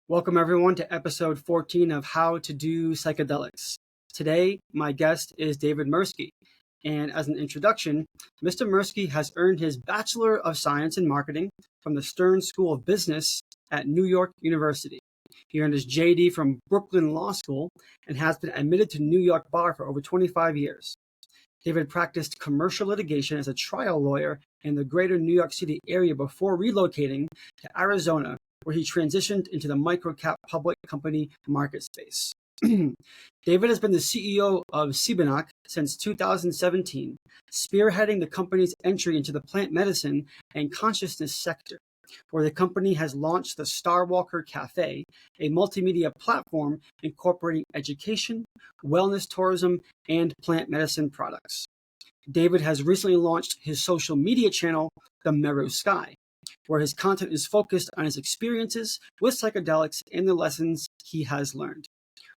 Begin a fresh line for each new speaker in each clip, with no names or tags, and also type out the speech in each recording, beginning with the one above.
Welcome everyone to episode 14 of How to Do Psychedelics. Today, my guest is David Mersky. And as an introduction, Mr. Mersky has earned his Bachelor of Science in Marketing from the Stern School of Business at New York University. He earned his JD from Brooklyn Law School and has been admitted to New York Bar for over 25 years. David practiced commercial litigation as a trial lawyer in the greater New York City area before relocating to Arizona, where he transitioned into the microcap public company market space. David has been the CEO of Sibinac since 2017, spearheading the company's entry into the plant medicine and consciousness sector, where the company has launched the Starwalker Cafe, a multimedia platform incorporating education, wellness tourism, and plant medicine products. David has recently launched his social media channel, The Mersky, where his content is focused on his experiences with psychedelics and the lessons he has learned.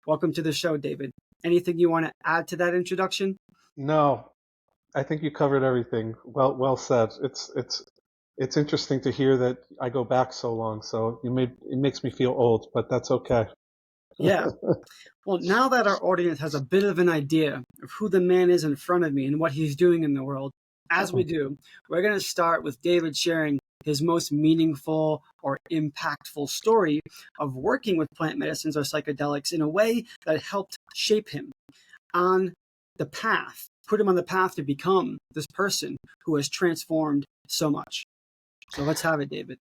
Welcome to the show, David. Anything you want to add to that introduction?
No, I think you covered everything. Well said. It's interesting to hear that I go back so long. So it makes me feel old, but that's okay.
Yeah. Well, now that our audience has a bit of an idea of who the man is in front of me and what he's doing in the world, as we do, we're going to start with David sharing his most meaningful or impactful story of working with plant medicines or psychedelics in a way that helped shape him on the path, put him on the path to become this person who has transformed so much. So let's have it, David.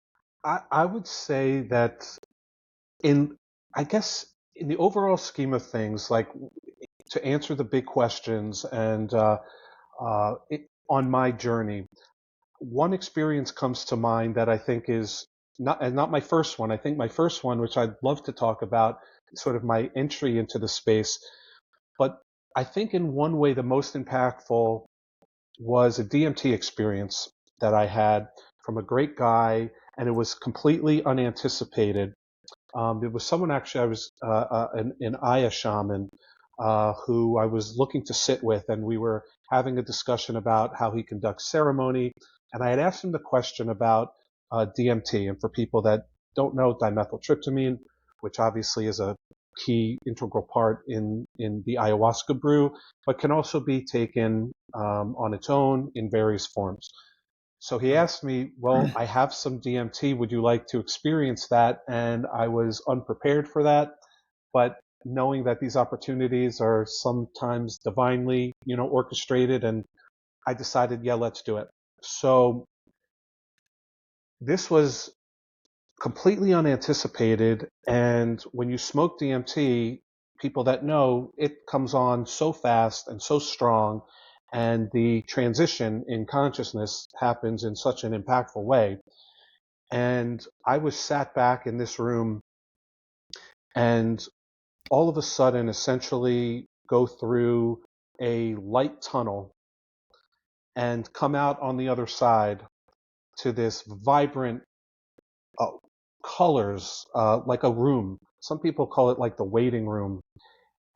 I would say that I guess in the overall scheme of things, like to answer the big questions and on my journey, one experience comes to mind that I think is not my first one. I think my first one, which I'd love to talk about, sort of my entry into the space. But I think in one way the most impactful was a DMT experience that I had from a great guy, and it was completely unanticipated. It was someone actually I was an Aya shaman who I was looking to sit with, and we were having a discussion about how he conducts ceremony. And I had asked him the question about DMT, and for people that don't know, dimethyltryptamine, which obviously is a key integral part in the ayahuasca brew, but can also be taken on its own in various forms. So he asked me, well, I have some DMT. Would you like to experience that? And I was unprepared for that, but knowing that these opportunities are sometimes divinely, orchestrated, and I decided, yeah, let's do it. So this was completely unanticipated. And when you smoke DMT, people that know, it comes on so fast and so strong, and the transition in consciousness happens in such an impactful way. And I was sat back in this room and all of a sudden essentially go through a light tunnel and come out on the other side to this vibrant uh, colors, like a room. Some people call it like the waiting room.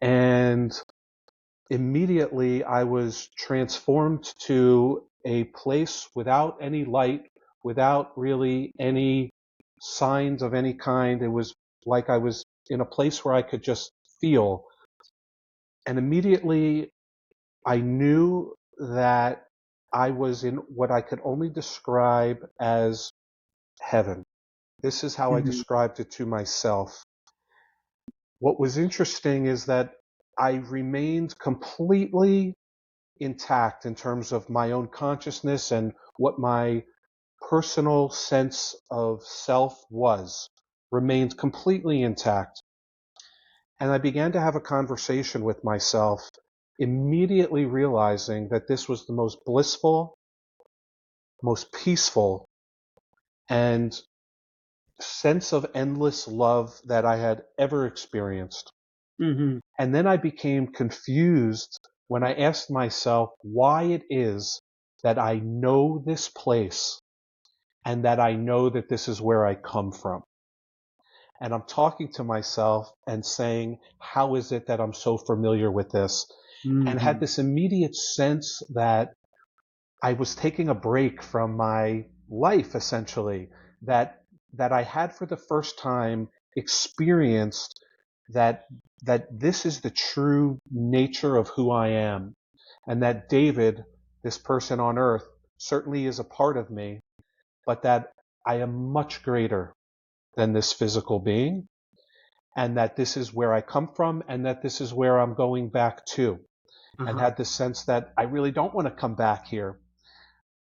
And immediately I was transformed to a place without any light, without really any signs of any kind. It was like I was in a place where I could just feel. And immediately I knew that I was in what I could only describe as heaven. This is how I described it to myself. What was interesting is that I remained completely intact in terms of my own consciousness and what my personal sense of self was, remained completely intact. And I began to have a conversation with myself, immediately realizing that this was the most blissful, most peaceful, and sense of endless love that I had ever experienced.
Mm-hmm.
And then I became confused when I asked myself why it is that I know this place and that I know that this is where I come from. And I'm talking to myself and saying, how is it that I'm so familiar with this? And had this immediate sense that I was taking a break from my life, essentially, that I had for the first time experienced that this is the true nature of who I am, and that David, this person on earth, certainly is a part of me, but that I am much greater than this physical being, and that this is where I come from, and that this is where I'm going back to. And
Uh-huh.
had the sense that I really don't want to come back here.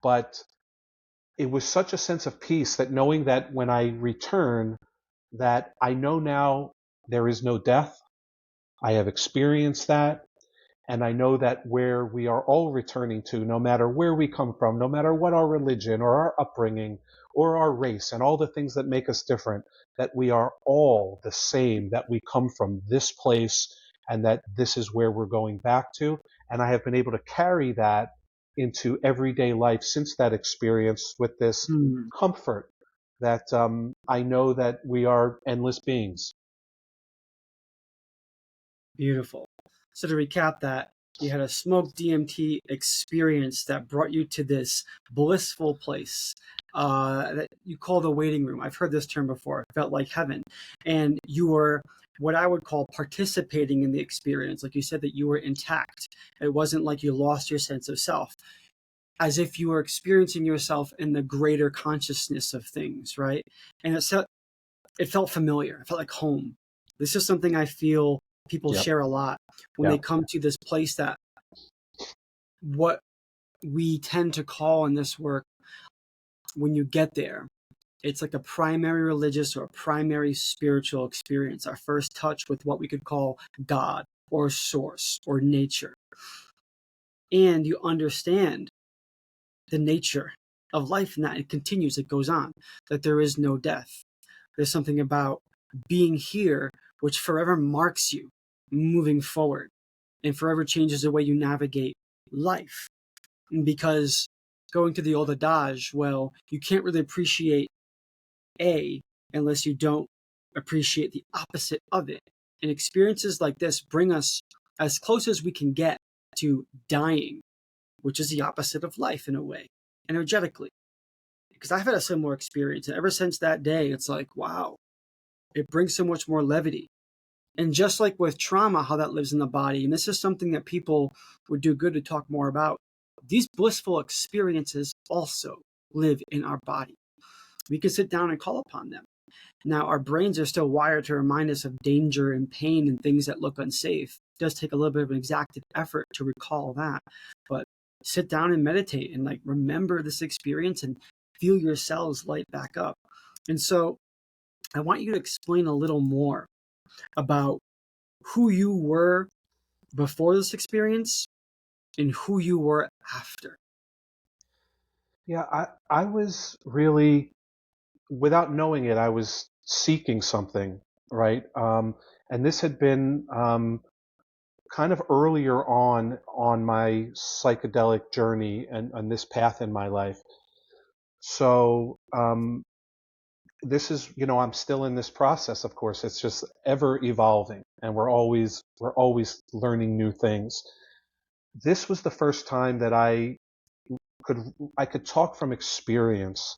But it was such a sense of peace that knowing that when I return, that I know now there is no death. I have experienced that. And I know that where we are all returning to, no matter where we come from, no matter what our religion or our upbringing or our race and all the things that make us different, that we are all the same, that we come from this place and that this is where we're going back to. And I have been able to carry that into everyday life since that experience with this
Hmm.
comfort that I know that we are endless beings.
Beautiful. So to recap that, you had a smoked DMT experience that brought you to this blissful place that you call the waiting room. I've heard this term before. It felt like heaven. And you were what I would call participating in the experience. Like you said, that you were intact. It wasn't like you lost your sense of self, as if you were experiencing yourself in the greater consciousness of things, right? And it felt familiar. It felt like home. This is something I feel people
Yep.
share a lot when they
Yeah.
come to this place, that what we tend to call in this work, when you get there, it's like a primary religious or a primary spiritual experience, our first touch with what we could call God or source or nature. And you understand the nature of life, and that it continues, it goes on, that there is no death. There's something about being here which forever marks you moving forward and forever changes the way you navigate life. Because going to the old adage, well, you can't really appreciate A unless you don't appreciate the opposite of it. And experiences like this bring us as close as we can get to dying, which is the opposite of life in a way, energetically. Because I've had a similar experience. And ever since that day, it's like, wow, it brings so much more levity. And just like with trauma, how that lives in the body, and this is something that people would do good to talk more about, these blissful experiences also live in our body. We can sit down and call upon them. Now, our brains are still wired to remind us of danger and pain and things that look unsafe. It does take a little bit of an exacted effort to recall that. But sit down and meditate and like remember this experience and feel your cells light back up. And so I want you to explain a little more about who you were before this experience and who you were after.
Yeah, I was really, without knowing it, I was seeking something, right? And this had been kind of earlier on my psychedelic journey and this path in my life. So this is, I'm still in this process. Of course, it's just ever evolving, and we're always learning new things. This was the first time that could I could talk from experience,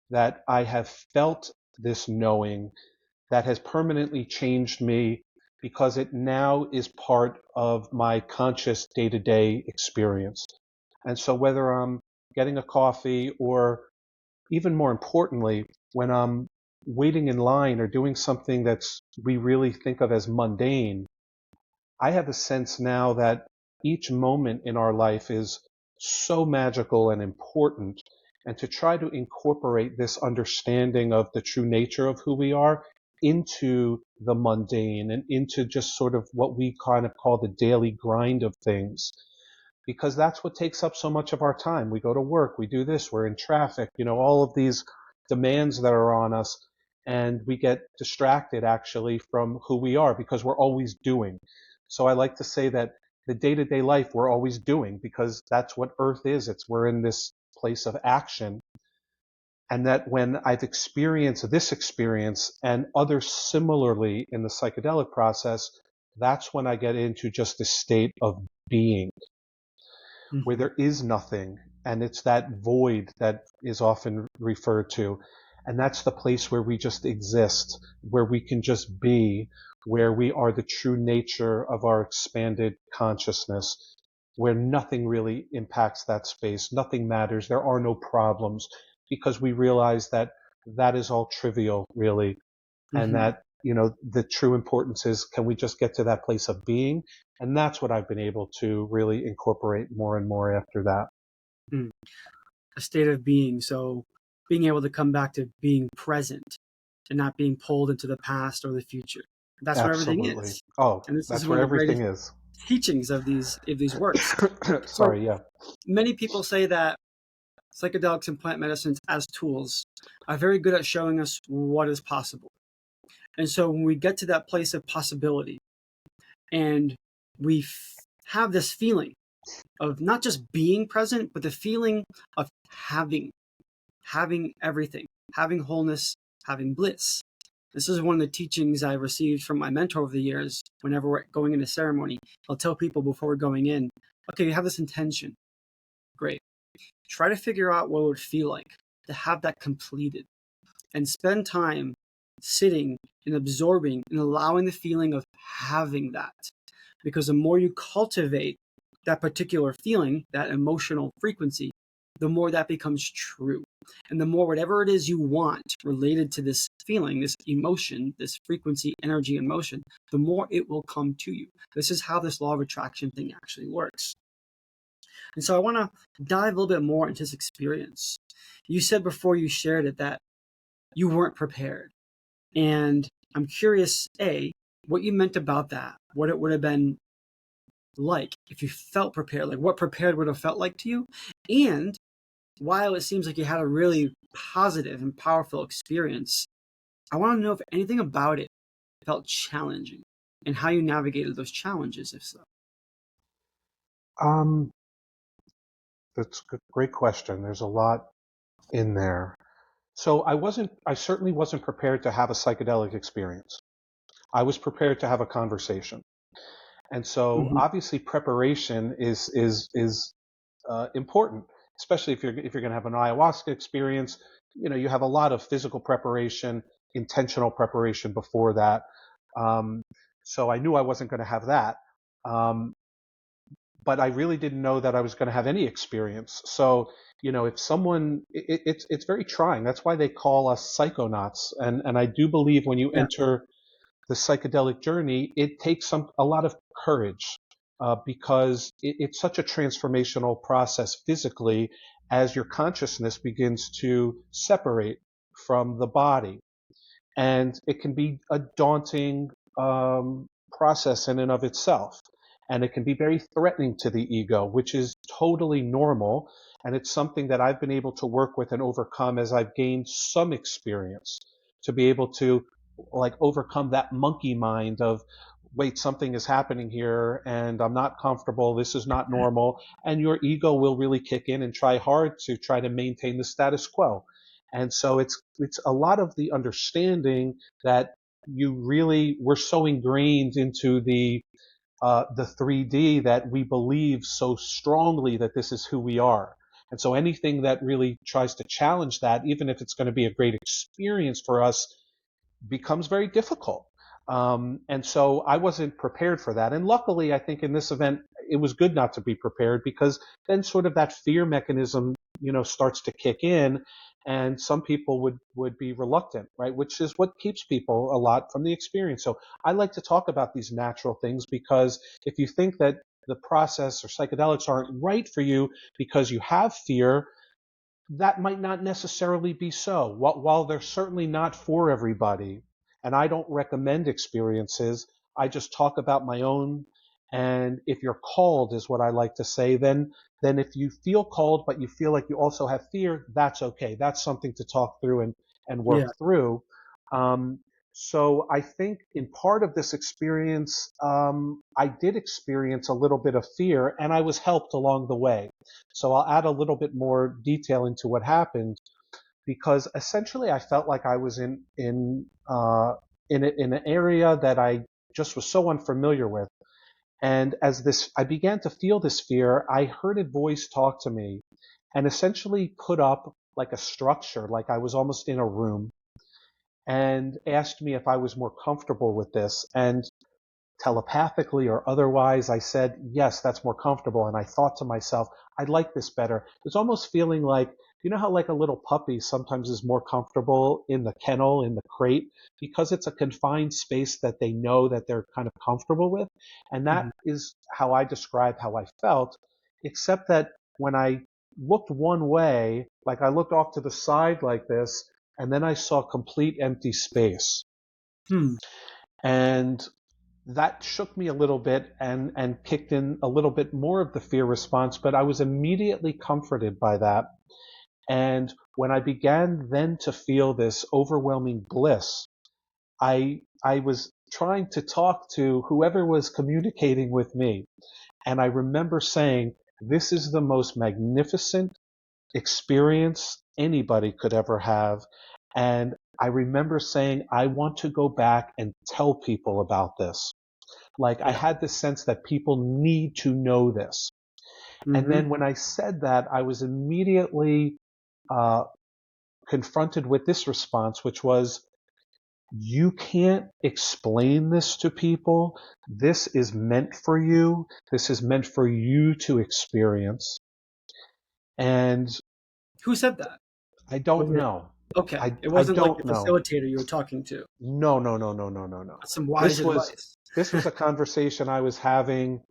that I have felt this knowing that has permanently changed me because it now is part of my conscious day-to-day experience. And so whether I'm getting a coffee or even more importantly, when I'm waiting in line or doing something that's we really think of as mundane, I have a sense now that each moment in our life is so magical and important, and to try to incorporate this understanding of the true nature of who we are into the mundane and into just sort of what we kind of call the daily grind of things, because that's what takes up so much of our time. We go to work, we do this, we're in traffic, all of these demands that are on us, and we get distracted actually from who we are because we're always doing. So I like to say that the day-to-day life we're always doing, because that's what Earth is. We're in this place of action. And that when I've experienced this experience and others similarly in the psychedelic process, that's when I get into just a state of being where
Mm-hmm.
there is nothing. And it's that void that is often referred to. And that's the place where we just exist, where we can just be, where we are the true nature of our expanded consciousness, where nothing really impacts that space, nothing matters, there are no problems, because we realize that that is all trivial, really, and
Mm-hmm.
that, the true importance is, can we just get to that place of being? And that's what I've been able to really incorporate more and more after that.
Mm. A state of being. So being able to come back to being present and not being pulled into the past or the future. That's where everything
Absolutely.
is.
Oh,
And this is
that's
one
where
of the greatest
everything is.
teachings of these works. So
Sorry, yeah.
many people say that psychedelics and plant medicines as tools are very good at showing us what is possible. And so when we get to that place of possibility and we have this feeling of not just being present, but the feeling of having everything, having wholeness, having bliss. This is one of the teachings I received from my mentor over the years. Whenever we're going into ceremony, I'll tell people before we're going in, okay, you have this intention. Great. Try to figure out what it would feel like to have that completed and spend time sitting and absorbing and allowing the feeling of having that. Because the more you cultivate that particular feeling, that emotional frequency, the more that becomes true. And the more whatever it is you want related to this feeling, this emotion, this frequency, energy, and motion, the more it will come to you. This is how this law of attraction thing actually works. And so I want to dive a little bit more into this experience. You said before you shared it that you weren't prepared. And I'm curious, A, what you meant about that, what it would have been like if you felt prepared, like what prepared would have felt like to you. And while it seems like you had a really positive and powerful experience, I want to know if anything about it felt challenging and how you navigated those challenges, if so.
Um, that's a great question. There's a lot in there. So I certainly wasn't prepared to have a psychedelic experience. I was prepared to have a conversation. And so
Mm-hmm.
obviously preparation is important, especially if you're going to have an ayahuasca experience. You have a lot of physical preparation, intentional preparation before that. Um, so I knew I wasn't going to have that. Um, but I really didn't know that I was going to have any experience. So, if someone, it's very trying. That's why they call us psychonauts. And I do believe when you
Yeah.
enter the psychedelic journey, it takes a lot of courage, because it's such a transformational process physically as your consciousness begins to separate from the body. And it can be a daunting process in and of itself. And it can be very threatening to the ego, which is totally normal. And it's something that I've been able to work with and overcome as I've gained some experience to be able to like overcome that monkey mind of, wait, something is happening here and I'm not comfortable. This is not normal. And your ego will really kick in and try hard to try to maintain the status quo. And so it's a lot of the understanding that we're so ingrained into the 3D that we believe so strongly that this is who we are. And so anything that really tries to challenge that, even if it's going to be a great experience for us, becomes very difficult. And so I wasn't prepared for that. And luckily, I think in this event, it was good not to be prepared, because then sort of that fear mechanism, starts to kick in, and some people would be reluctant, right? Which is what keeps people a lot from the experience. So I like to talk about these natural things, because if you think that the process or psychedelics aren't right for you because you have fear, that might not necessarily be so. While they're certainly not for everybody, and I don't recommend experiences, I just talk about my own. And if you're called, is what I like to say, then if you feel called, but you feel like you also have fear, that's okay. That's something to talk through and work
Yeah.
through. Um, so I think in part of this experience, I did experience a little bit of fear, and I was helped along the way. So I'll add a little bit more detail into what happened, because essentially I felt like I was in an area that I just was so unfamiliar with. And as I began to feel this fear, I heard a voice talk to me and essentially put up like a structure, like I was almost in a room, and asked me if I was more comfortable with this. And telepathically or otherwise, I said, yes, that's more comfortable. And I thought to myself, I like this better. It's almost feeling like, you know how like a little puppy sometimes is more comfortable in the kennel, in the crate, because it's a confined space that they know that they're kind of comfortable with. And that
Hmm.
is how I describe how I felt, except that when I looked one way, like I looked off to the side like this, and then I saw complete empty space.
Hmm.
And that shook me a little bit and kicked in a little bit more of the fear response, but I was immediately comforted by that. And when I began then to feel this overwhelming bliss, I was trying to talk to whoever was communicating with me. And I remember saying, this is the most magnificent experience anybody could ever have. And I remember saying, I want to go back and tell people about this. Like I
Yeah.
had this sense that people need to know this. And
Hmm.
then when I said that, I was immediately uh, confronted with this response, which was, you can't explain this to people. This is meant for you. This is meant for you to experience. And
Who said that?
I don't
Was it
know.
okay? It
I
wasn't like the
don't know.
facilitator you were talking to.
No, no, no, no, no, no, no.
That's some wise
This was
advice.
this was a conversation I was having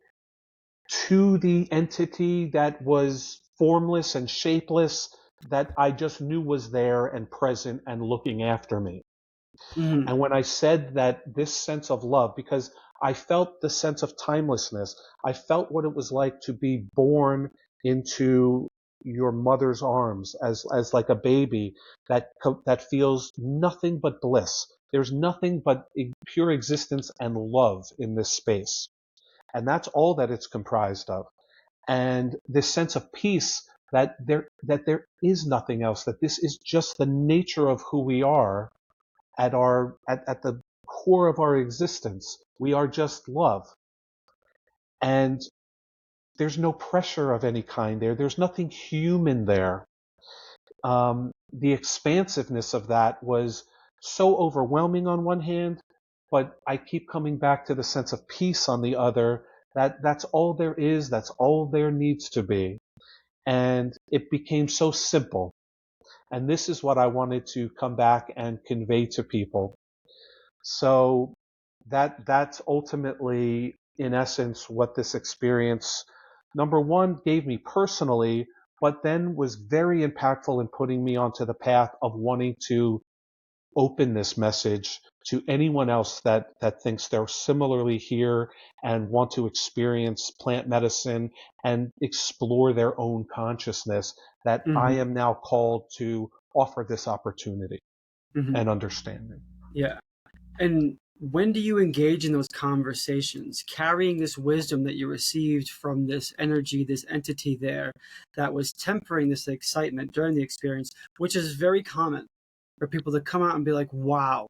to the entity that was formless and shapeless, that I just knew was there and present and looking after me.
Hmm.
And when I said that this sense of love, because I felt the sense of timelessness, I felt what it was like to be born into your mother's arms as like a baby that feels nothing but bliss. There's nothing but pure existence and love in this space. And that's all that it's comprised of. And this sense of peace that there is nothing else, that this is just the nature of who we are at the core of our existence. We are just love. And there's no pressure of any kind there. There's nothing human there. The expansiveness of that was so overwhelming on one hand, but I keep coming back to the sense of peace on the other, that that's all there is, that's all there needs to be. And it became so simple. And this is what I wanted to come back and convey to people. So that's ultimately, in essence, what this experience, number one, gave me personally, but then was very impactful in putting me onto the path of wanting to open this message to anyone else that thinks they're similarly here and want to experience plant medicine and explore their own consciousness, that I
Hmm.
am now called to offer this opportunity
Hmm.
and understanding.
Yeah. And when do you engage in those conversations, carrying this wisdom that you received from this energy, this entity there that was tempering this excitement during the experience, which is very common for people to come out and be like, wow,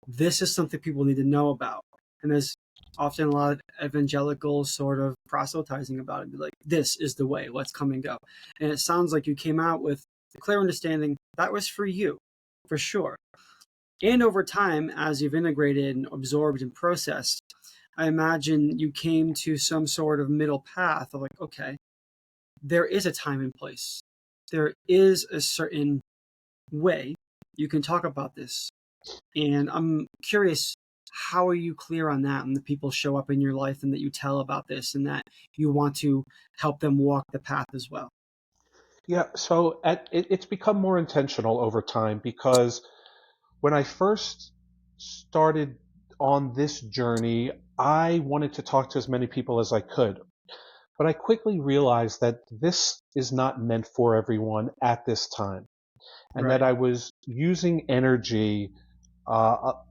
this is something people need to know about. And there's often a lot of evangelical sort of proselytizing about it, be like, this is the way, let's come and go. And it sounds like you came out with a clear understanding that was for you, for sure. And over time, as you've integrated and absorbed and processed, I imagine you came to some sort of middle path of like, okay, there is a time and place. There is a certain way you can talk about this. And I'm curious, how are you clear on that when the people show up in your life and that you tell about this and that you want to help them walk the path as well?
Yeah, so it's become more intentional over time, because when I first started on this journey, I wanted to talk to as many people as I could. But I quickly realized that this is not meant for everyone at this time, and that
Right.
I was using energy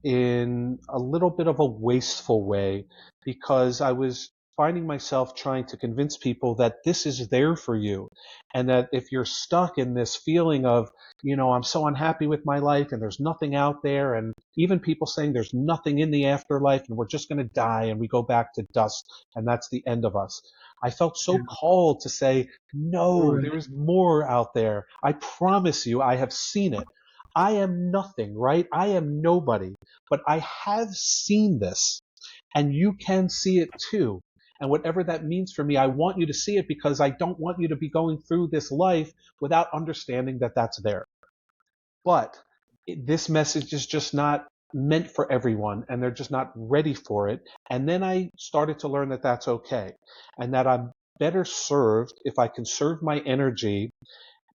in a little bit of a wasteful way, because I was finding myself trying to convince people that this is there for you. And that if you're stuck in this feeling of, I'm so unhappy with my life and there's nothing out there, and even people saying there's nothing in the afterlife and we're just going to die and we go back to dust and that's the end of us. I felt so
Yeah.
called to say, no,
Right.
there is more out there. I promise you, I have seen it. I am nothing, right? I am nobody, but I have seen this, and you can see it too. And whatever that means for me, I want you to see it because I don't want you to be going through this life without understanding that that's there. But this message is just not meant for everyone, and they're just not ready for it. And then I started to learn that that's okay, and that I'm better served if I conserve my energy,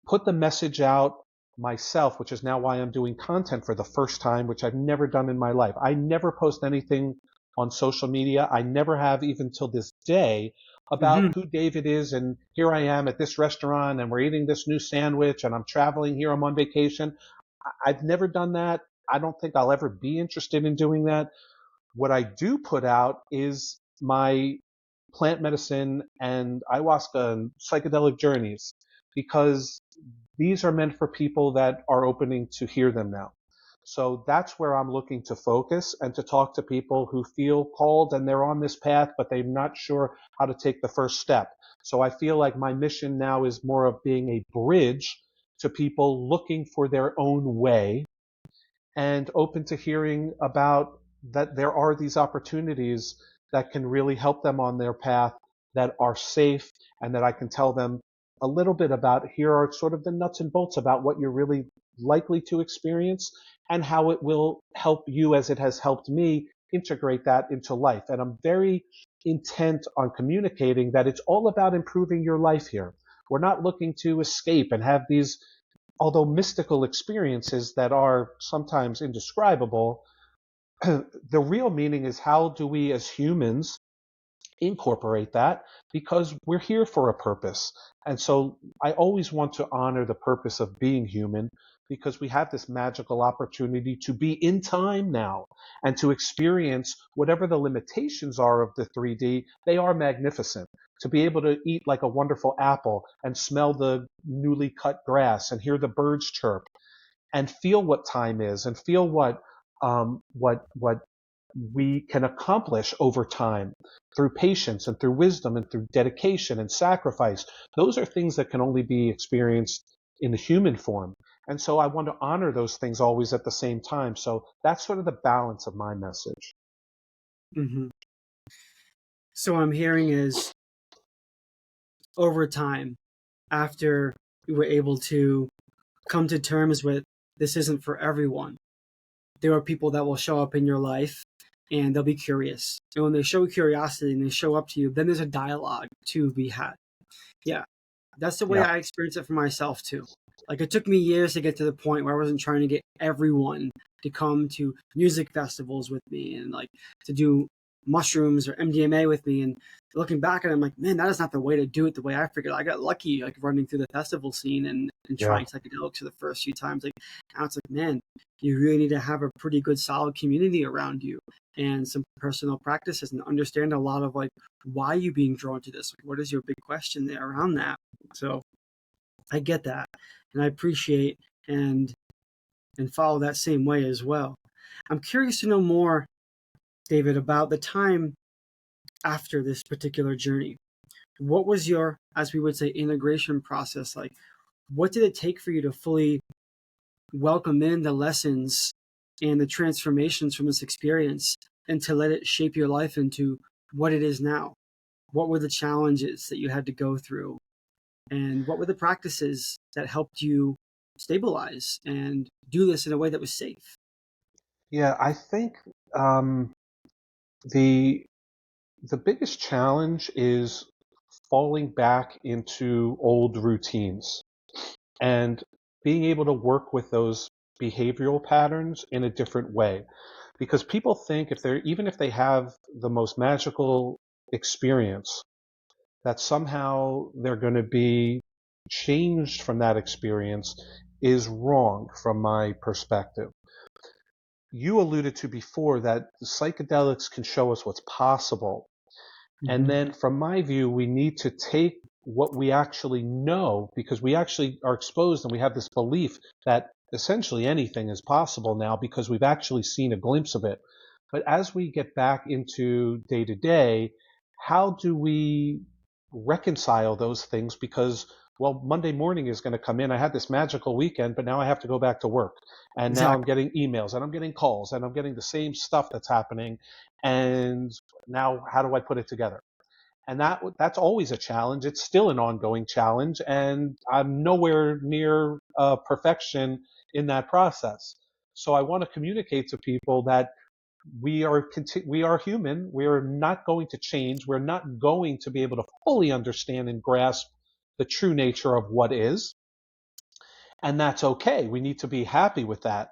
put the message out myself, which is now why I'm doing content for the first time, which I've never done in my life. I never post anything on social media. I never have, even till this day, about
Mm-hmm.
who David is. And here I am at this restaurant and we're eating this new sandwich and I'm traveling here. I'm on vacation. I've never done that. I don't think I'll ever be interested in doing that. What I do put out is my plant medicine and ayahuasca and psychedelic journeys, because these are meant for people that are opening to hear them now. So that's where I'm looking to focus and to talk to people who feel called and they're on this path, but they're not sure how to take the first step. So I feel like my mission now is more of being a bridge to people looking for their own way and open to hearing about that there are these opportunities that can really help them on their path, that are safe, and that I can tell them a little bit about. Here are sort of the nuts and bolts about what you're really likely to experience and how it will help you, as it has helped me, integrate that into life. And I'm very intent on communicating that it's all about improving your life here. We're not looking to escape and have these, although mystical, experiences that are sometimes indescribable. The real meaning is, how do we as humans incorporate that, because we're here for a purpose. And so I always want to honor the purpose of being human, because we have this magical opportunity to be in time now and to experience whatever the limitations are of the 3D. They are magnificent. To be able to eat like a wonderful apple and smell the newly cut grass and hear the birds chirp and feel what time is and feel what we can accomplish over time through patience and through wisdom and through dedication and sacrifice. Those are things that can only be experienced in the human form. And so I want to honor those things always at the same time. So that's sort of the balance of my message.
Mm-hmm. So what I'm hearing is, over time, after you were able to come to terms with this isn't for everyone, there are people that will show up in your life and they'll be curious. And when they show curiosity and they show up to you, then there's a dialogue to be had. Yeah, that's the way
Yeah.
I experience it for myself too. Like, it took me years to get to the point where I wasn't trying to get everyone to come to music festivals with me and like to do mushrooms or MDMA with me. And looking back at it, I'm like, man, that is not the way to do it the way I figured. I got lucky like running through the festival scene and
Yeah.
trying psychedelics for the first few times. Like, now it's like, man, you really need to have a pretty good solid community around you and some personal practices and understand a lot of like, why are you being drawn to this? Like, what is your big question there around that? So I get that, and I appreciate and follow that same way as well. I'm curious to know more, David, about the time after this particular journey. What was your, as we would say, integration process like? What did it take for you to fully welcome in the lessons and the transformations from this experience and to let it shape your life into what it is now? What were the challenges that you had to go through? And what were the practices that helped you stabilize and do this in a way that was safe?
Yeah, I think um, the the biggest challenge is falling back into old routines and being able to work with those behavioral patterns in a different way. Because people think, if they're, even if they have the most magical experience, that somehow they're going to be changed from that experience, is wrong from my perspective. You alluded to before that the psychedelics can show us what's possible. And
Mm-hmm.
then from my view, we need to take what we actually know, because we actually are exposed and we have this belief that essentially anything is possible now because we've actually seen a glimpse of it. But as we get back into day to day, how do we reconcile those things? Because, well, Monday morning is going to come in. I had this magical weekend, but now I have to go back to work. And now I'm
Exactly.
getting emails and I'm getting calls and I'm getting the same stuff that's happening. And now how do I put it together? And that's always a challenge. It's still an ongoing challenge, and I'm nowhere near perfection in that process. So I want to communicate to people that we are human. We're not going to change. We're not going to be able to fully understand and grasp the true nature of what is, and that's okay. We need to be happy with that.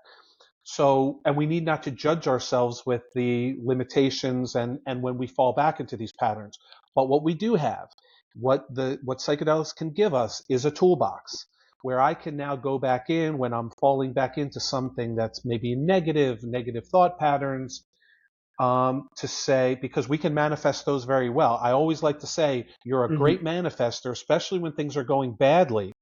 So, and we need not to judge ourselves with the limitations and when we fall back into these patterns. But what we do have, what psychedelics can give us is a toolbox where I can now go back in when I'm falling back into something that's maybe negative thought patterns, to say, because we can manifest those very well. I always like to say you're a
Mm-hmm.
great manifester, especially when things are going badly.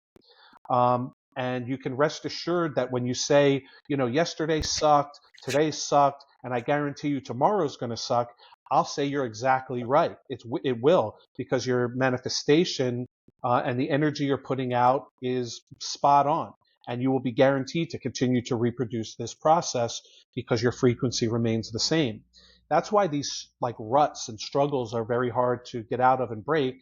And you can rest assured that when you say, yesterday sucked, today sucked, and I guarantee you tomorrow's going to suck, I'll say you're exactly right. It will, because your manifestation and the energy you're putting out is spot on. And you will be guaranteed to continue to reproduce this process because your frequency remains the same. That's why these like ruts and struggles are very hard to get out of and break,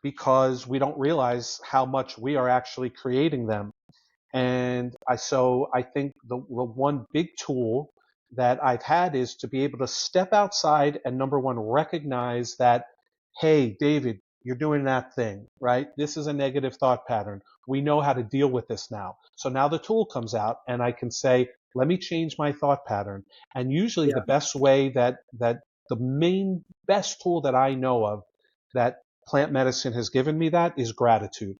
because we don't realize how much we are actually creating them. So I think the one big tool that I've had is to be able to step outside and, number one, recognize that, hey, David, you're doing that thing, right? This is a negative thought pattern. We know how to deal with this now. So now the tool comes out and I can say, let me change my thought pattern. And usually the
Yeah.
best way that the main best tool that I know of that plant medicine has given me that is gratitude,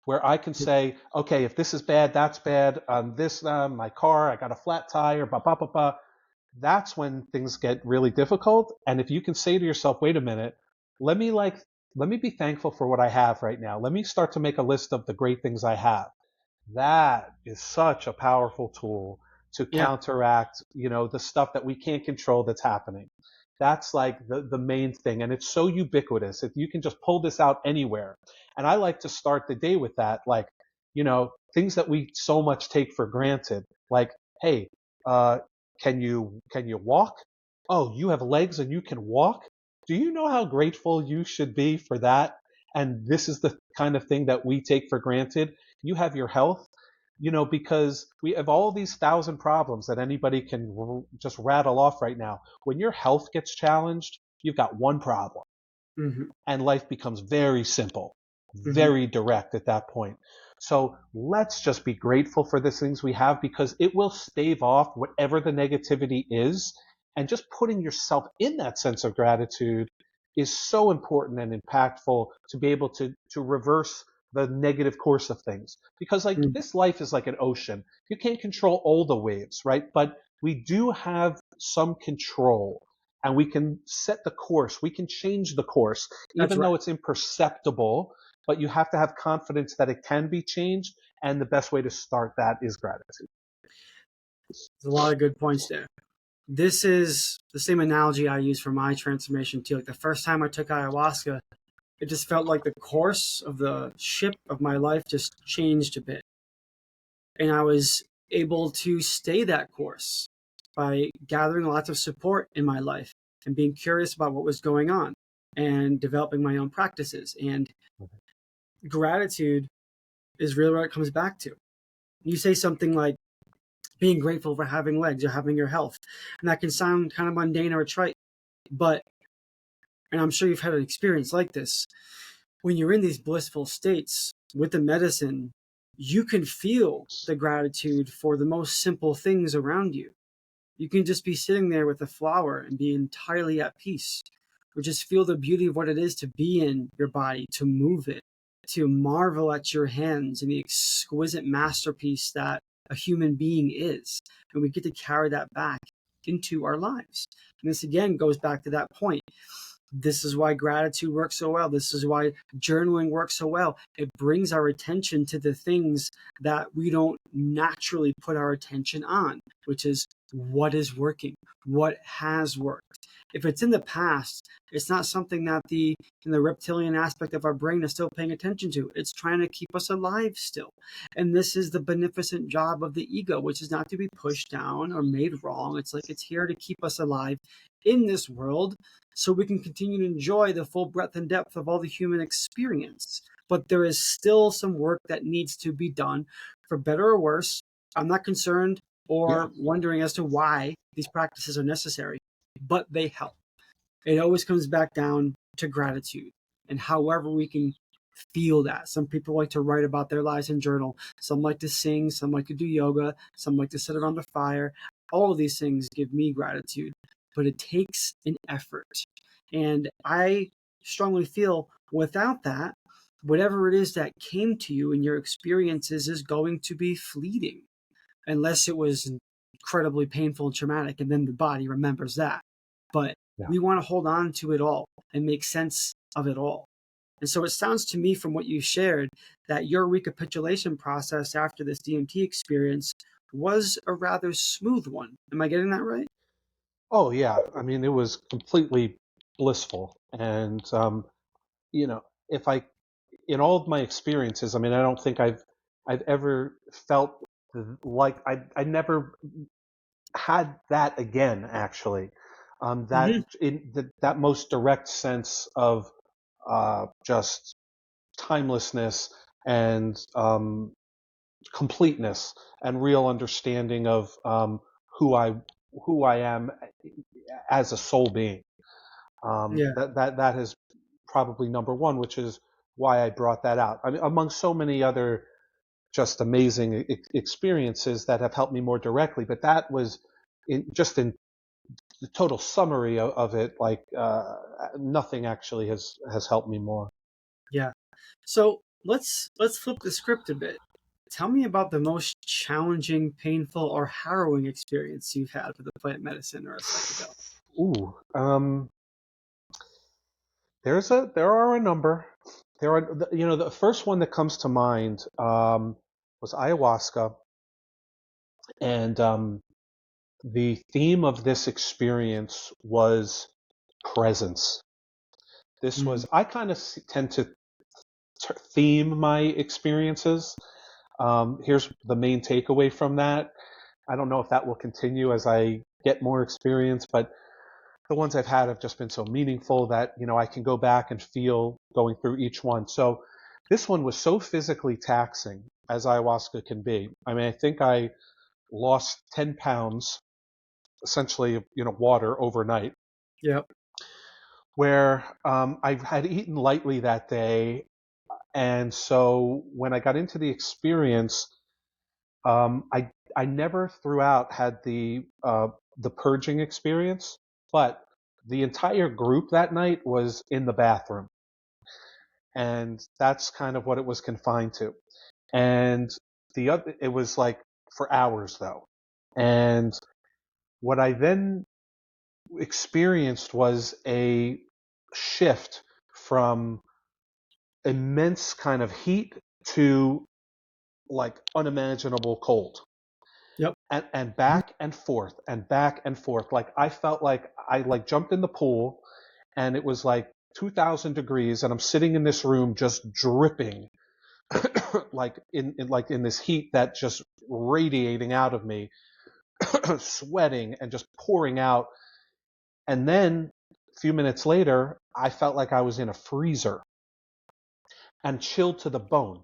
where I can say, okay, if this is bad, that's bad. My car, I got a flat tire, ba ba ba ba. That's when things get really difficult. And if you can say to yourself, wait a minute, let me like, let me be thankful for what I have right now. Let me start to make a list of the great things I have. That is such a powerful tool to
Yeah.
counteract, the stuff that we can't control that's happening. That's like the main thing. And it's so ubiquitous. If you can just pull this out anywhere. And I like to start the day with that, like, things that we so much take for granted. Like, hey, uh, can you walk? Oh, you have legs and you can walk? Do you know how grateful you should be for that? And this is the kind of thing that we take for granted. You have your health, because we have all these thousand problems that anybody can just rattle off right now. When your health gets challenged, you've got one problem,
Mm-hmm.
and life becomes very simple,
Mm-hmm.
very direct at that point. So let's just be grateful for the things we have, because it will stave off whatever the negativity is. And just putting yourself in that sense of gratitude is so important and impactful to be able to reverse the negative course of things. Because like
Mm-hmm.
this life is like an ocean. You can't control all the waves, right? But we do have some control, and we can set the course. We can change the course,
That's
even
right.
though it's imperceptible, but you have to have confidence that it can be changed. And the best way to start that is gratitude.
There's a lot of good points there. This is the same analogy I use for my transformation too. Like the first time I took ayahuasca, it just felt like the course of the ship of my life just changed a bit. And I was able to stay that course by gathering lots of support in my life and being curious about what was going on and developing my own practices. And gratitude is really what it comes back to. You say something like being grateful for having legs or having your health, and that can sound kind of mundane or trite, but, and I'm sure you've had an experience like this, when you're in these blissful states with the medicine, you can feel the gratitude for the most simple things around you. You can just be sitting there with a flower and be entirely at peace, or just feel the beauty of what it is to be in your body, to move it, to marvel at your hands and the exquisite masterpiece that a human being is. And we get to carry that back into our lives. And this again goes back to that point. This is why gratitude works so well. This is why journaling works so well. It brings our attention to the things that we don't naturally put our attention on, which is what is working, what has worked. If it's in the past, it's not something that the reptilian aspect of our brain is still paying attention to. It's trying to keep us alive still. And this is the beneficent job of the ego, which is not to be pushed down or made wrong. It's like it's here to keep us alive in this world so we can continue to enjoy the full breadth and depth of all the human experience. But there is still some work that needs to be done, for better or worse. I'm not concerned
Yeah.
or wondering as to why these practices are necessary, but they help. It always comes back down to gratitude and however we can feel that. Some people like to write about their lives in journal. Some like to sing. Some like to do yoga. Some like to sit around the fire. All of these things give me gratitude, but it takes an effort. And I strongly feel without that, whatever it is that came to you in your experiences is going to be fleeting, unless it was incredibly painful and traumatic, and then the body remembers that. But
Yeah.
we want to hold on to it all and make sense of it all. And so it sounds to me from what you shared that your recapitulation process after this DMT experience was a rather smooth one. Am I getting that right?
Oh yeah. I mean, it was completely blissful, and you know, if I in all of my experiences, I mean, I don't think I've ever felt like I never had that again. Actually,
Mm-hmm.
that most direct sense of just timelessness and completeness and real understanding of who I who I am as a soul being.
Yeah.
That is probably number one, which is why I brought that out. I mean, among so many other just amazing experiences that have helped me more directly, but that was in the total summary of it. Like nothing actually has helped me more.
Yeah. So let's flip the script a bit. Tell me about the most challenging, painful, or harrowing experience you've had with a plant medicine or a psychedelic.
Ooh, there are a number. There are the first one that comes to mind was ayahuasca, and the theme of this experience was presence. This
Mm,
was I kind of tend to theme my experiences. Here's the main takeaway from that. I don't know if that will continue as I get more experience, but the ones I've had have just been so meaningful that I can go back and feel going through each one. So this one was so physically taxing as ayahuasca can be. I mean, I think I lost 10 pounds, essentially, water overnight,
yep.
where I had eaten lightly that day. And so when I got into the experience, I never throughout had the purging experience, but the entire group that night was in the bathroom, and that's kind of what it was confined to. And it was like for hours though. And what I then experienced was a shift from immense kind of heat to like unimaginable cold.
Yep.
And
Mhm.
back and forth and back and forth. Like I felt like I like jumped in the pool and it was like 2000 degrees and I'm sitting in this room just dripping like in this heat that just radiating out of me, sweating and just pouring out. And then a few minutes later, I felt like I was in a freezer and chilled to the bone.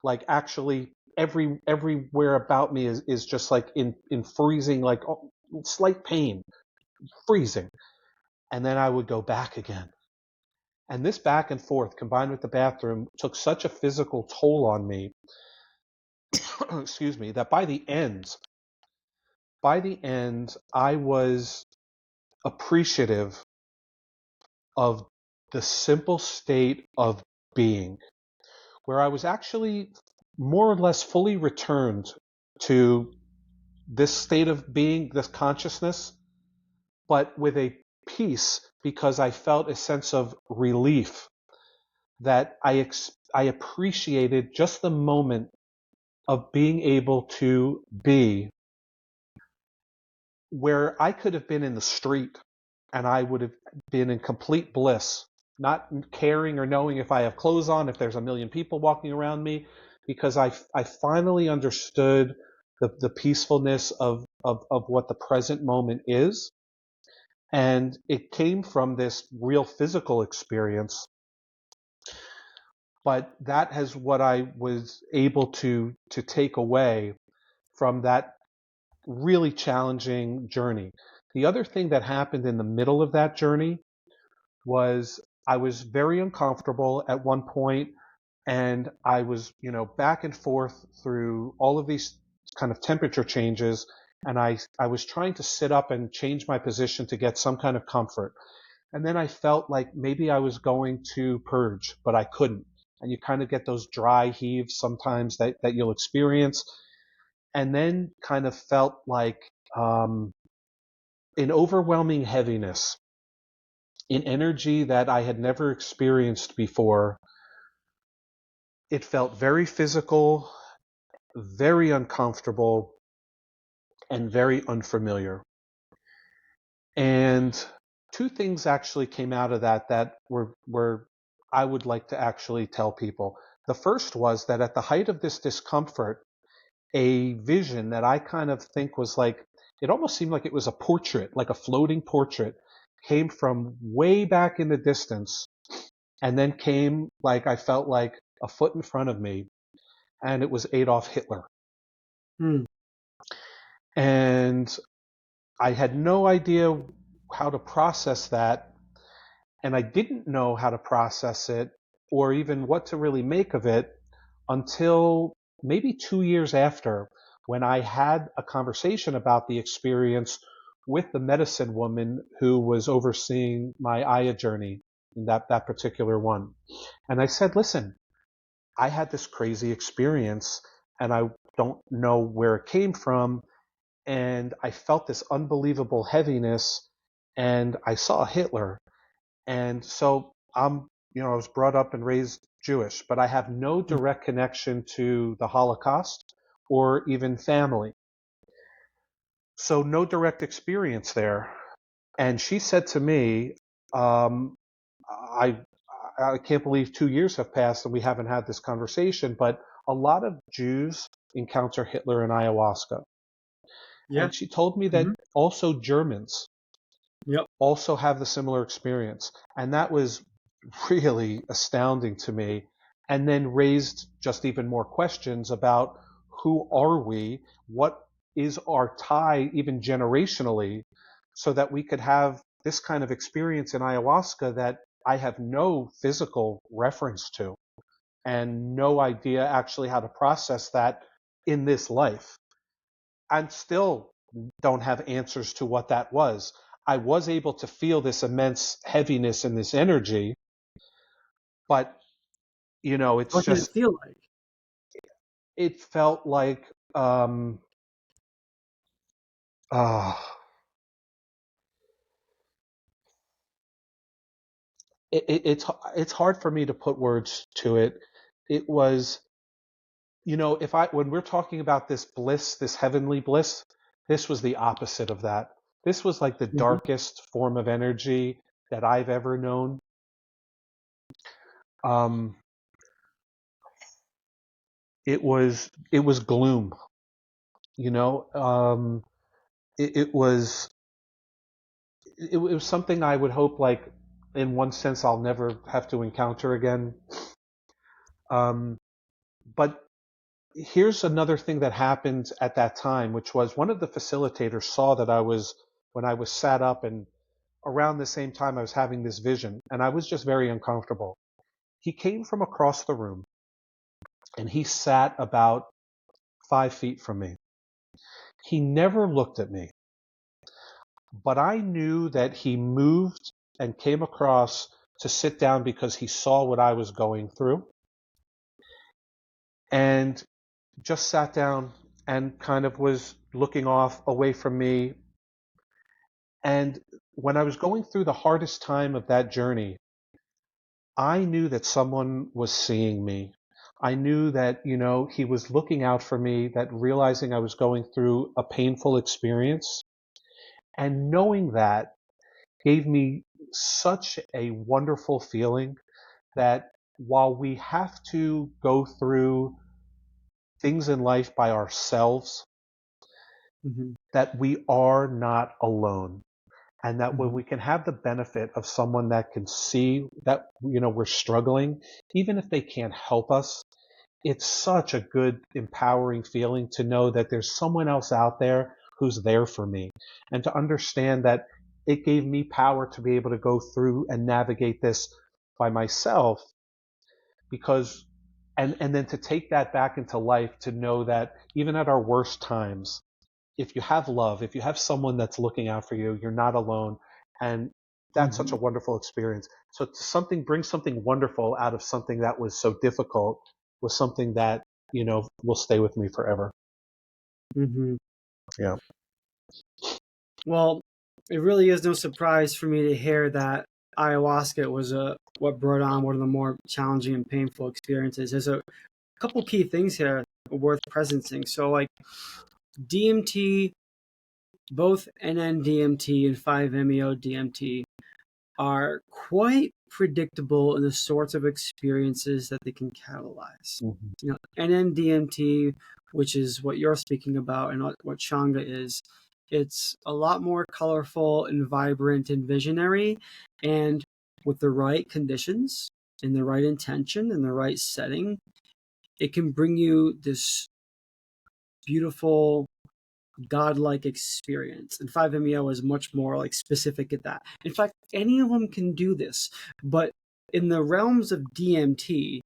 Like actually everywhere about me is just like in freezing, like slight pain, freezing. And then I would go back again. And this back and forth combined with the bathroom took such a physical toll on me, excuse me, that by the end, I was appreciative of the simple state of being, where I was actually more or less fully returned to this state of being, this consciousness, but with a peace because I felt a sense of relief that I appreciated just the moment of being able to be where I could have been in the street and I would have been in complete bliss, not caring or knowing if I have clothes on, if there's a million people walking around me, because I finally understood the peacefulness of what the present moment is. And it came from this real physical experience. But that is what I was able to take away from that really challenging journey. The other thing that happened in the middle of that journey was I was very uncomfortable at one point, and I was, back and forth through all of these kind of temperature changes, and I was trying to sit up and change my position to get some kind of comfort. And then I felt like maybe I was going to purge, but I couldn't. And you kind of get those dry heaves sometimes that you'll experience. And then kind of felt like an overwhelming heaviness, an energy that I had never experienced before. It felt very physical, very uncomfortable, and very unfamiliar. And two things actually came out of that were I would like to actually tell people. The first was that at the height of this discomfort, a vision that I kind of think was like, it almost seemed like it was a portrait, like a floating portrait, came from way back in the distance and then came like I felt like a foot in front of me, and it was Adolf Hitler.
Hmm.
And I had no idea how to process that, and I didn't know how to process it or even what to really make of it until maybe 2 years after, when I had a conversation about the experience with the medicine woman who was overseeing my Aya journey, that particular one. And I said, listen, I had this crazy experience and I don't know where it came from. And I felt this unbelievable heaviness and I saw Hitler. And so I was brought up and raised Jewish, but I have no direct connection to the Holocaust or even family. So no direct experience there. And she said to me, um, I, I can't believe 2 years have passed and we haven't had this conversation, but a lot of Jews encounter Hitler in ayahuasca.
Yeah.
And she told me
Hmm.
that also Germans
Yep.
also have the similar experience. And that was really astounding to me. And then raised just even more questions about who are we? What is our tie, even generationally, so that we could have this kind of experience in ayahuasca that I have no physical reference to and no idea actually how to process that in this life. And still don't have answers to what that was. I was able to feel this immense heaviness and this energy, but it's
What did it
just,
feel like?
it felt like, uh, it's hard for me to put words to it. It was, if when we're talking about this bliss, this heavenly bliss, this was the opposite of that. This was like the
Hmm.
darkest form of energy that I've ever known. Um, it was gloom, you know. It was it was something I would hope, like, in one sense, I'll never have to encounter again. Um, but here's another thing that happened at that time, which was one of the facilitators saw that when I was sat up, and around the same time I was having this vision, and I was just very uncomfortable. He came from across the room, and he sat about 5 feet from me. He never looked at me, but I knew that he moved and came across to sit down because he saw what I was going through, and just sat down and kind of was looking off away from me. And when I was going through the hardest time of that journey, I knew that someone was seeing me. I knew that, he was looking out for me, that realizing I was going through a painful experience. And knowing that gave me such a wonderful feeling that while we have to go through things in life by ourselves,
Mm-hmm.
that we are not alone. And that when
Mm-hmm.
we can have the benefit of someone that can see that, we're struggling, even if they can't help us, it's such a good, empowering feeling to know that there's someone else out there who's there for me. And to understand that it gave me power to be able to go through and navigate this by myself, because and then to take that back into life, to know that even at our worst times, if you have love, if you have someone that's looking out for you, you're not alone. And that's such
Mm-hmm.
a wonderful experience. So to bring something wonderful out of something that was so difficult was something that, will stay with me forever.
Mm-hmm.
Yeah.
Well, it really is no surprise for me to hear that ayahuasca was what brought on one of the more challenging and painful experiences. There's a couple key things here worth presencing. So, like DMT, both NN-DMT and 5-MeO-DMT are quite predictable in the sorts of experiences that they can catalyze.
Hmm.
NN-DMT, which is what you're speaking about and what Shanga is, it's a lot more colorful and vibrant and visionary. And with the right conditions, and the right intention, and the right setting, it can bring you this beautiful godlike experience. And 5-MeO is much more like specific at that. In fact, any of them can do this. But in the realms of DMT,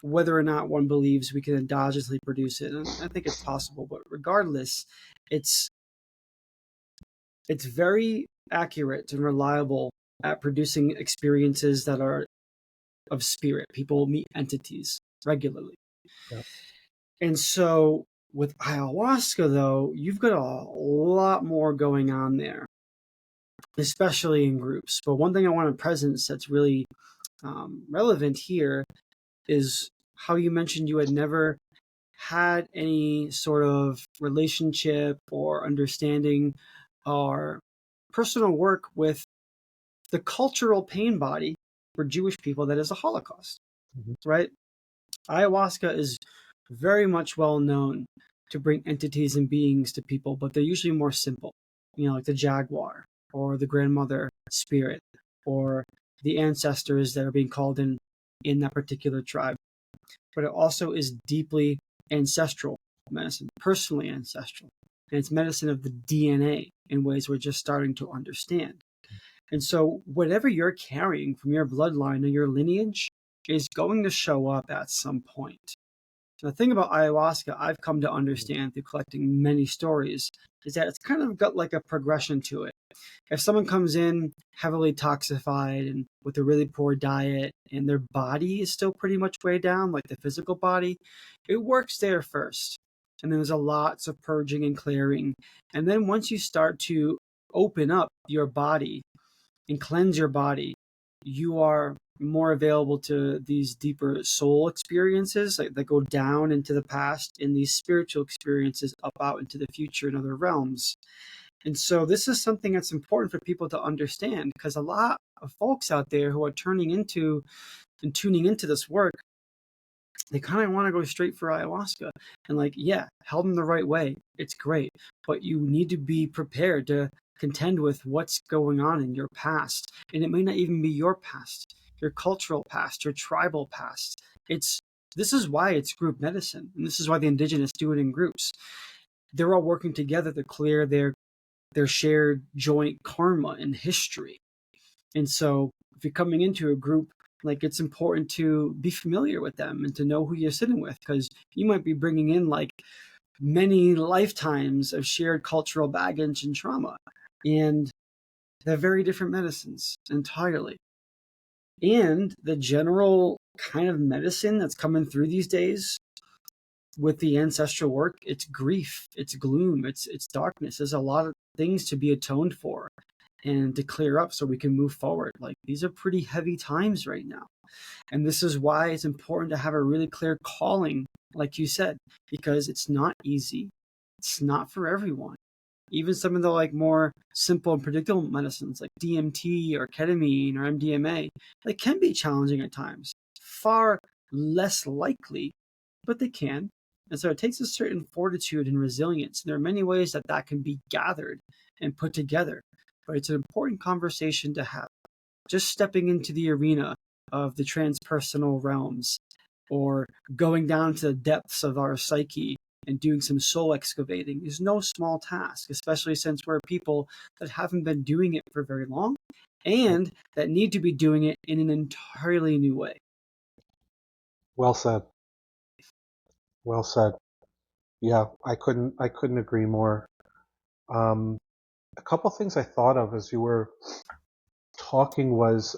whether or not one believes we can endogenously produce it, and I think it's possible, but regardless, it's it's very accurate and reliable at producing experiences that are of spirit. People meet entities regularly.
Yeah.
And so with ayahuasca, though, you've got a lot more going on there, especially in groups. But one thing I want to presence that's really relevant here is how you mentioned you had never had any sort of relationship or understanding or personal work with the cultural pain body for Jewish people that is the Holocaust,
Hmm.
right? Ayahuasca is very much well known to bring entities and beings to people, but they're usually more simple, like the jaguar or the grandmother spirit or the ancestors that are being called in that particular tribe. But it also is deeply ancestral medicine, personally ancestral. And it's medicine of the DNA in ways we're just starting to understand. And so, whatever you're carrying from your bloodline or your lineage is going to show up at some point. The thing about ayahuasca, I've come to understand through collecting many stories, is that it's kind of got like a progression to it. If someone comes in heavily toxified and with a really poor diet and their body is still pretty much way down, like the physical body, it works there first. And then there's a lots of purging and clearing. And then once you start to open up your body and cleanse your body, you are more available to these deeper soul experiences that go down into the past and these spiritual experiences up out into the future in other realms. And so this is something that's important for people to understand, because a lot of folks out there who are turning into and tuning into this work, they kind of want to go straight for ayahuasca. And like, yeah, held in the right way, it's great. But you need to be prepared to contend with what's going on in your past. And it may not even be your past, your cultural past, your tribal past. This is why it's group medicine. And this is why the indigenous do it in groups. They're all working together to clear their shared joint karma and history. And so if you're coming into a group, like, it's important to be familiar with them and to know who you're sitting with, because you might be bringing in like many lifetimes of shared cultural baggage and trauma. And they're very different medicines entirely. And the general kind of medicine that's coming through these days with the ancestral work, it's grief, it's gloom, it's darkness. There's a lot of things to be atoned for. and to clear up so we can move forward. Like, these are pretty heavy times right now. And this is why it's important to have a really clear calling, like you said, because it's not easy. It's not for everyone. Even some of the like more simple and predictable medicines like DMT or ketamine or MDMA, they can be challenging at times. Far less likely, but they can. And so it takes a certain fortitude and resilience. And there are many ways that that can be gathered and put together. But it's an important conversation to have. Just stepping into the arena of the transpersonal realms or going down to the depths of our psyche and doing some soul excavating is no small task, especially since we're people that haven't been doing it for very long and that need to be doing it in an entirely new way.
Well said. Well said. Yeah, I couldn't agree more. Um, a couple things I thought of as you were talking was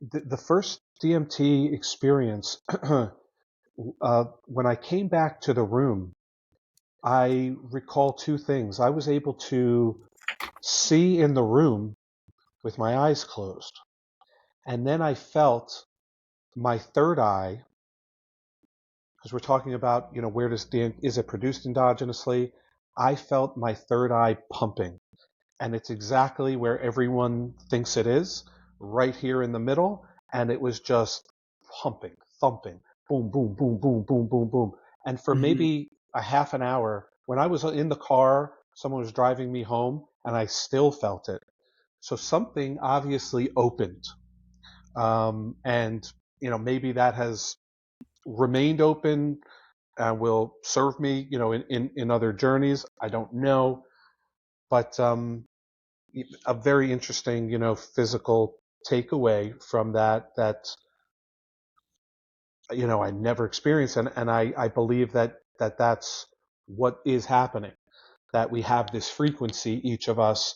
the first DMT experience. When I came back to the room, I recall two things. I was able to see in the room with my eyes closed, and then I felt my third eye, because we're talking about, where is it produced endogenously? I felt my third eye pumping, and it's exactly where everyone thinks it is, right here in the middle, and it was just pumping, thumping, boom, boom, boom, boom, boom, boom, boom. And for
Mm-hmm.
maybe a half an hour, when I was in the car, someone was driving me home, and I still felt it. So something obviously opened, and maybe that has remained open, will serve me, in other journeys. I don't know, but a very interesting, physical takeaway from that I never experienced, and I believe that's what is happening. That we have this frequency, each of us,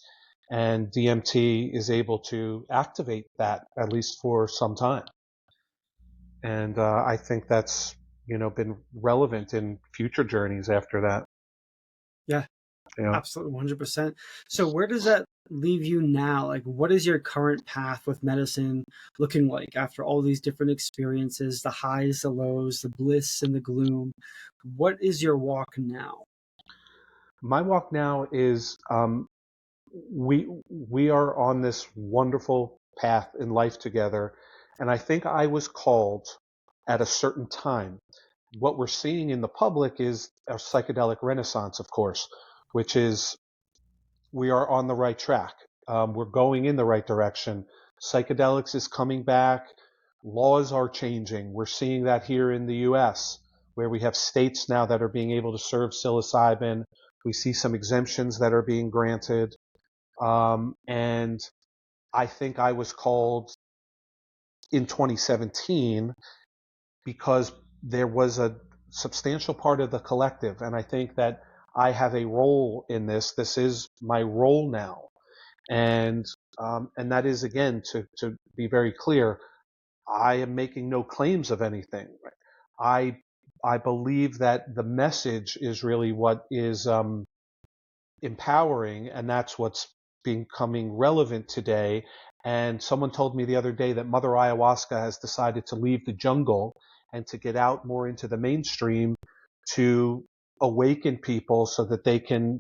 and DMT is able to activate that at least for some time. And I think that's been relevant in future journeys after that.
Yeah,
Yeah.
absolutely, 100%. So where does that leave you now? Like, what is your current path with medicine looking like after all these different experiences, the highs, the lows, the bliss and the gloom? What is your walk now?
My walk now is we are on this wonderful path in life together, and I think I was called at a certain time. What we're seeing in the public is a psychedelic renaissance, of course, which is we are on the right track. We're going in the right direction. Psychedelics is coming back. Laws are changing. We're seeing that here in the U.S., where we have states now that are being able to serve psilocybin. We see some exemptions that are being granted. And I think I was called in 2017 because there was a substantial part of the collective. And I think that I have a role in this. This is my role now. And that is, again, to be very clear, I am making no claims of anything. I I believe that the message is really what is empowering, and that's what's becoming relevant today. And someone told me the other day that Mother Ayahuasca has decided to leave the jungle and to get out more into the mainstream to awaken people so that they can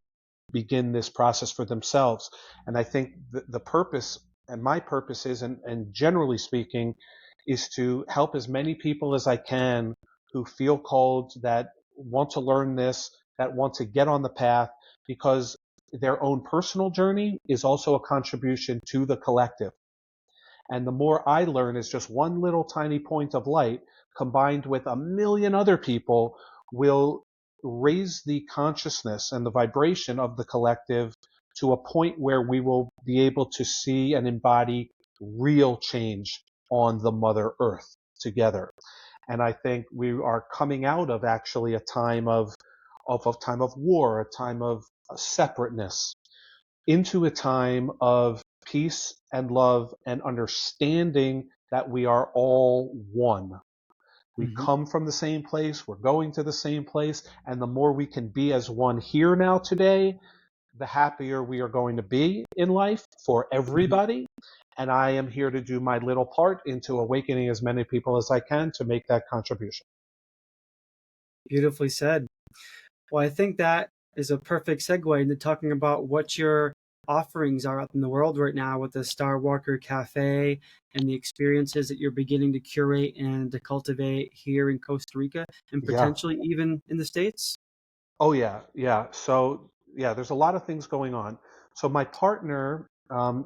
begin this process for themselves. And I think the purpose, and my purpose is, and generally speaking, is to help as many people as I can who feel called, that want to learn this, that want to get on the path, because their own personal journey is also a contribution to the collective. And the more I learn as just one little tiny point of light, combined with a million other people, will raise the consciousness and the vibration of the collective to a point where we will be able to see and embody real change on the Mother Earth together. And I think we are coming out of actually a time of a time of war, a time of separateness, into a time of peace and love and understanding that we are all one. We
Mm-hmm.
come from the same place, we're going to the same place, and the more we can be as one here now today, the happier we are going to be in life for
Mhm.
everybody. And I am here to do my little part into awakening as many people as I can to make that contribution.
Beautifully said. Well, I think that is a perfect segue into talking about what your offerings are out in the world right now with the Starwalker Cafe and the experiences that you're beginning to curate and to cultivate here in Costa Rica and
Yeah.
potentially even in the States.
Oh yeah, yeah. So yeah, there's a lot of things going on. So my partner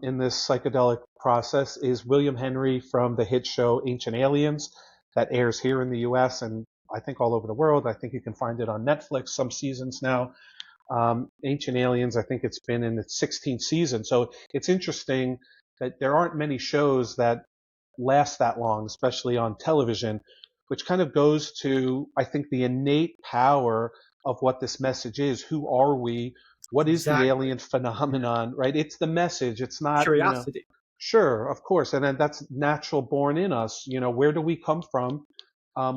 in this psychedelic process is William Henry from the hit show Ancient Aliens that airs here in the U.S. and I think all over the world. I think you can find it on Netflix some seasons now. Ancient Aliens, I think it's been in its 16th season. So it's interesting that there aren't many shows that last that long, especially on television, which kind of goes to, I think, the innate power of what this message is. Who are we? What is the
Exactly.
alien
Yeah.
phenomenon, right? It's the message. It's not,
Curiosity.
sure, of course. And then that's natural born in us. Where do we come from?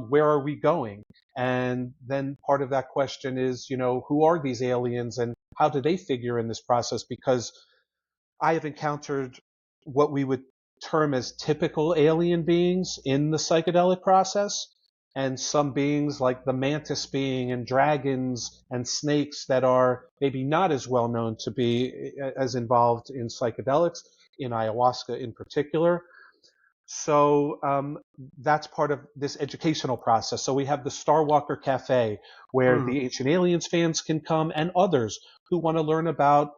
Where are we going? And then part of that question is, who are these aliens and how do they figure in this process? Because I have encountered what we would term as typical alien beings in the psychedelic process, and some beings like the mantis being and dragons and snakes that are maybe not as well known to be as involved in psychedelics, in ayahuasca in particular. So that's part of this educational process. So we have the Starwalker Cafe, where
Hmm.
the Ancient Aliens fans can come, and others who want to learn about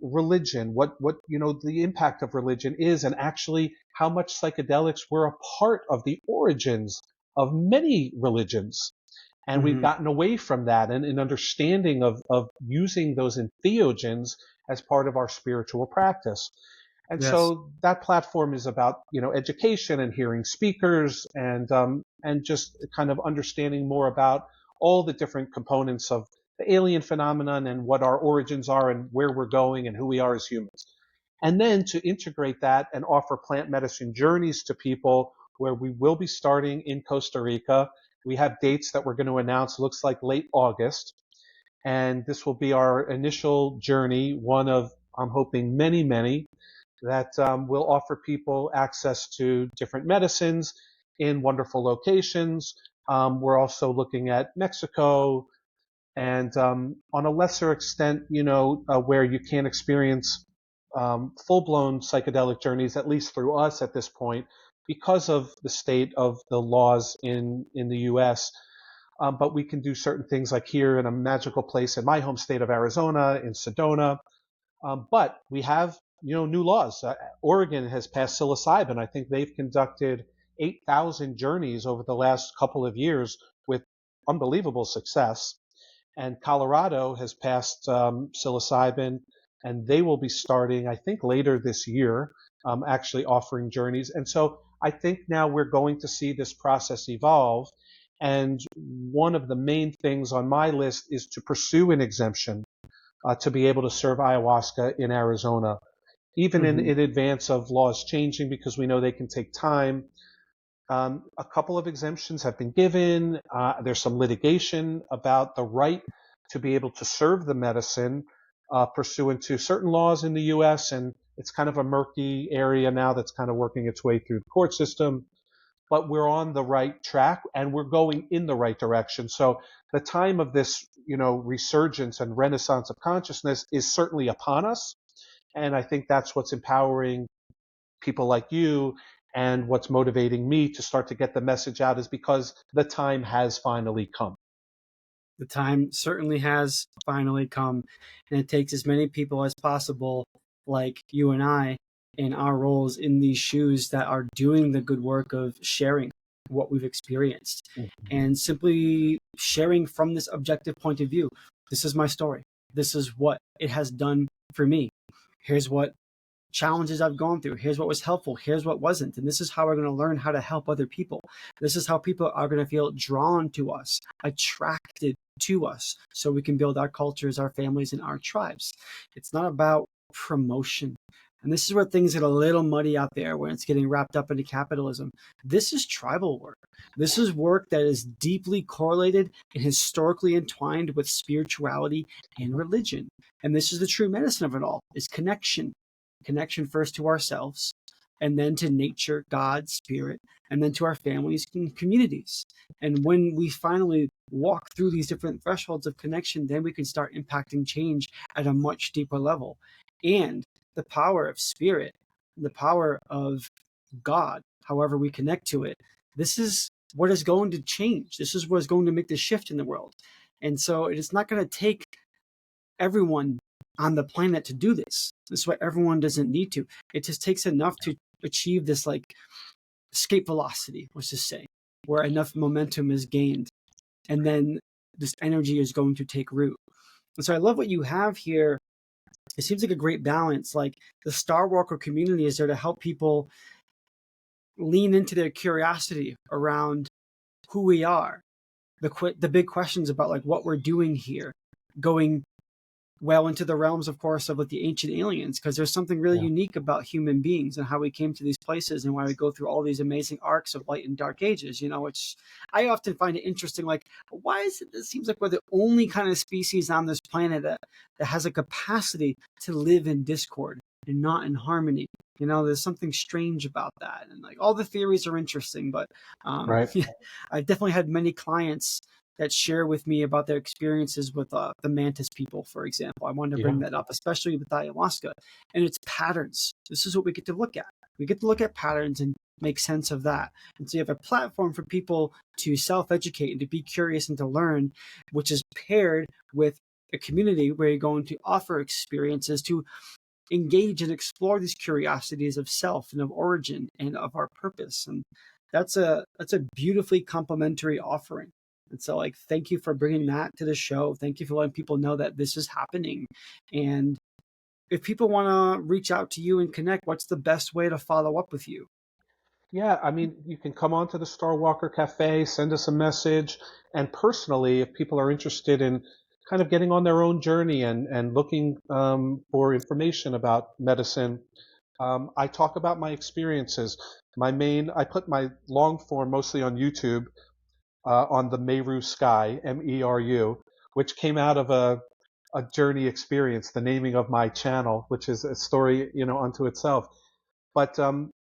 religion, what the impact of religion is, and actually how much psychedelics were a part of the origins of many religions. And we've
Hmm.
gotten away from that and an understanding of using those entheogens as part of our spiritual practice. And
Yes.
so that platform is about education and hearing speakers and just kind of understanding more about all the different components of the alien phenomenon and what our origins are and where we're going and who we are as humans. And then to integrate that and offer plant medicine journeys to people where we will be starting in Costa Rica. We have dates that we're going to announce, looks like late August. And this will be our initial journey, one of, I'm hoping, many, many that will offer people access to different medicines in wonderful locations. We're also looking at Mexico and on a lesser extent, where you can experience full-blown psychedelic journeys, at least through us at this point, because of the state of the laws in the U.S. But we can do certain things like here in a magical place in my home state of Arizona, in Sedona, but we have, new laws. Oregon has passed psilocybin. I think they've conducted 8,000 journeys over the last couple of years with unbelievable success. And Colorado has passed psilocybin, and they will be starting, I think, later this year, actually offering journeys. And so I think now we're going to see this process evolve. And one of the main things on my list is to pursue an exemption to be able to serve ayahuasca in Arizona, even
Hmm.
in advance of laws changing, because we know they can take time. A couple of exemptions have been given. There's some litigation about the right to be able to serve the medicine pursuant to certain laws in the U.S., and it's kind of a murky area now that's kind of working its way through the court system. But we're on the right track and we're going in the right direction. So the time of this, resurgence and renaissance of consciousness is certainly upon us. And I think that's what's empowering people like you and what's motivating me to start to get the message out is because the time has finally come.
The time certainly has finally come, and it takes as many people as possible, like you and I, in our roles in these shoes that are doing the good work of sharing what we've experienced
Mhm.
and simply sharing from this objective point of view. This is my story. This is what it has done for me. Here's what challenges I've gone through. Here's what was helpful. Here's what wasn't. And this is how we're going to learn how to help other people. This is how people are going to feel drawn to us, attracted to us, so we can build our cultures, our families, and our tribes. It's not about promotion. And this is where things get a little muddy out there when it's getting wrapped up into capitalism. This is tribal work. This is work that is deeply correlated and historically entwined with spirituality and religion. And this is the true medicine of it all, is connection. Connection first to ourselves, and then to nature, God, spirit, and then to our families and communities. And when we finally walk through these different thresholds of connection, then we can start impacting change at a much deeper level. And the power of spirit, the power of God, however we connect to it, this is what is going to change. This is what is going to make the shift in the world. And so it is not going to take everyone on the planet to do this. This is why everyone doesn't need to. It just takes enough to achieve this like escape velocity, let's just say, where enough momentum is gained, and then this energy is going to take root. And so I love what you have here. It seems like a great balance. Like the Starwalker community is there to help people lean into their curiosity around who we are, the big questions about like what we're doing here, going well into the realms, of course, of like the ancient aliens, because there's something really unique about human beings and how we came to these places and why we go through all these amazing arcs of light and dark ages, which I often find it interesting. Like, why is it seems like we're the only kind of species on this planet that has a capacity to live in discord and not in harmony? There's something strange about that. And like all the theories are interesting, but
Right.
I've definitely had many clients that share with me about their experiences with the mantis people, for example. I wanted to bring that up, especially with ayahuasca. And it's patterns. This is what we get to look at. We get to look at patterns and make sense of that. And so you have a platform for people to self-educate and to be curious and to learn, which is paired with a community where you're going to offer experiences to engage and explore these curiosities of self and of origin and of our purpose. And that's a beautifully complementary offering. And so, like, thank you for bringing that to the show. Thank you for letting people know that this is happening. And if people want to reach out to you and connect, what's the best way to follow up with you?
Yeah, I mean, you can come on to the Starwalker Cafe, send us a message. And personally, if people are interested in kind of getting on their own journey and looking for information about medicine, I talk about my experiences. I put my long form mostly on YouTube, on the Meru Sky, Meru, which came out of a journey experience, the naming of my channel, which is a story, unto itself. But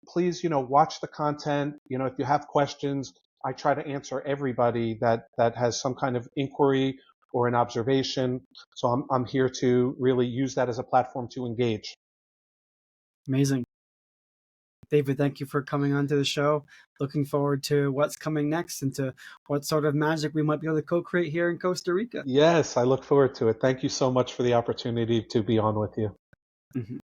please, watch the content. If you have questions, I try to answer everybody that has some kind of inquiry or an observation. So I'm here to really use that as a platform to engage.
Amazing. David, thank you for coming onto the show. Looking forward to what's coming next and to what sort of magic we might be able to co-create here in Costa Rica.
Yes, I look forward to it. Thank you so much for the opportunity to be on with you.
Mhm.